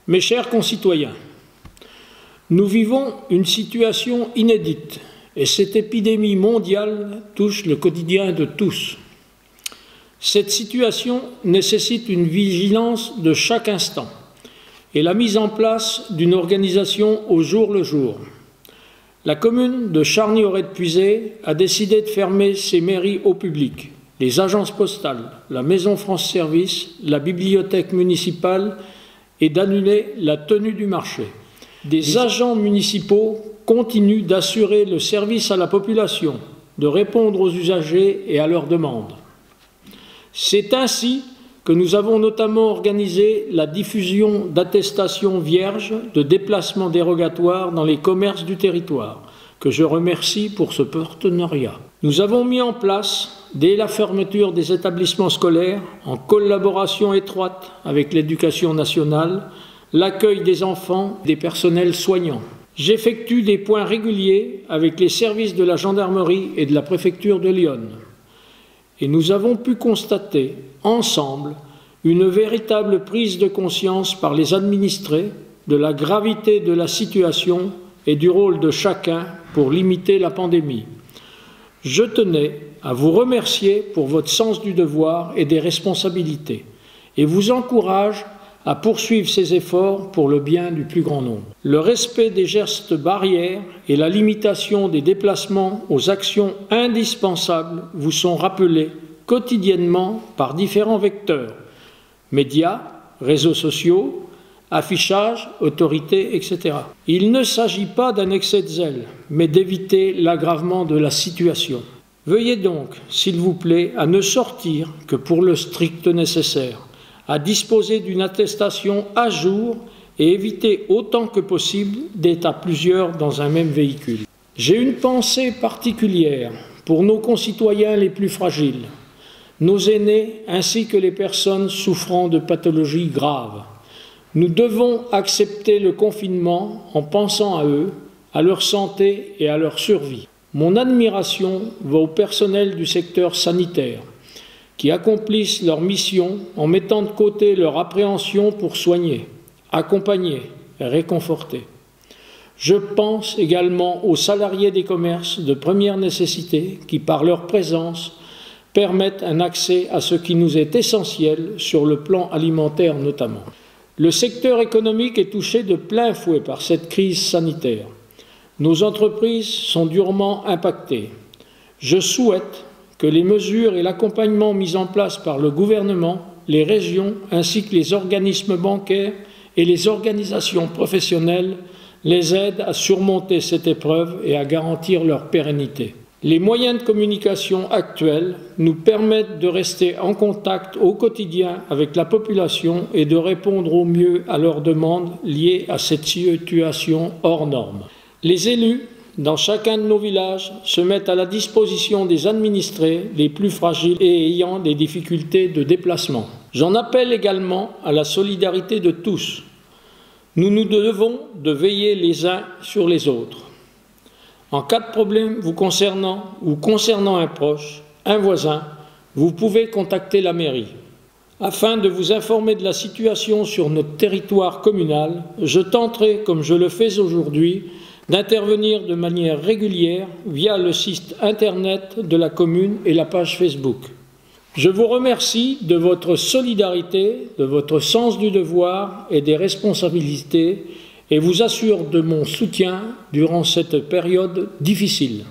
Mes chers concitoyens, nous vivons une situation inédite et cette épidémie mondiale touche le quotidien de tous. Cette situation nécessite une vigilance de chaque instant et la mise en place d'une organisation au jour le jour. La commune de Charny-Auray-de-Puisay a décidé de fermer ses mairies au public, les agences postales, la Maison France Service, la bibliothèque municipale et d'annuler la tenue du marché. Des agents municipaux continuent d'assurer le service à la population, de répondre aux usagers et à leurs demandes. C'est ainsi que nous avons notamment organisé la diffusion d'attestations vierges de déplacement dérogatoire dans les commerces du territoire, que je remercie pour ce partenariat. Nous avons mis en place, dès la fermeture des établissements scolaires, en collaboration étroite avec l'Éducation nationale, l'accueil des enfants et des personnels soignants. J'effectue des points réguliers avec les services de la gendarmerie et de la préfecture de Lyon. Et nous avons pu constater, ensemble, une véritable prise de conscience par les administrés de la gravité de la situation et du rôle de chacun pour limiter la pandémie. Je tenais à vous remercier pour votre sens du devoir et des responsabilités et vous encourage à poursuivre ces efforts pour le bien du plus grand nombre. Le respect des gestes barrières et la limitation des déplacements aux actions indispensables vous sont rappelés quotidiennement par différents vecteurs, médias, réseaux sociaux, affichage, autorités, etc. Il ne s'agit pas d'un excès de zèle, mais d'éviter l'aggravement de la situation. Veuillez donc, s'il vous plaît, à ne sortir que pour le strict nécessaire, à disposer d'une attestation à jour et éviter autant que possible d'être à plusieurs dans un même véhicule. J'ai une pensée particulière pour nos concitoyens les plus fragiles, nos aînés ainsi que les personnes souffrant de pathologies graves. Nous devons accepter le confinement en pensant à eux, à leur santé et à leur survie. Mon admiration va au personnel du secteur sanitaire qui accomplissent leur mission en mettant de côté leur appréhension pour soigner, accompagner et réconforter. Je pense également aux salariés des commerces de première nécessité qui, par leur présence, permettent un accès à ce qui nous est essentiel sur le plan alimentaire notamment. Le secteur économique est touché de plein fouet par cette crise sanitaire. Nos entreprises sont durement impactées. Je souhaite que les mesures et l'accompagnement mis en place par le gouvernement, les régions ainsi que les organismes bancaires et les organisations professionnelles les aident à surmonter cette épreuve et à garantir leur pérennité. Les moyens de communication actuels nous permettent de rester en contact au quotidien avec la population et de répondre au mieux à leurs demandes liées à cette situation hors norme. Les élus, dans chacun de nos villages, se mettent à la disposition des administrés les plus fragiles et ayant des difficultés de déplacement. J'en appelle également à la solidarité de tous. Nous nous devons de veiller les uns sur les autres. En cas de problème vous concernant ou concernant un proche, un voisin, vous pouvez contacter la mairie. Afin de vous informer de la situation sur notre territoire communal, je tenterai, comme je le fais aujourd'hui, d'intervenir de manière régulière via le site internet de la commune et la page Facebook. Je vous remercie de votre solidarité, de votre sens du devoir et des responsabilités et vous assure de mon soutien durant cette période difficile.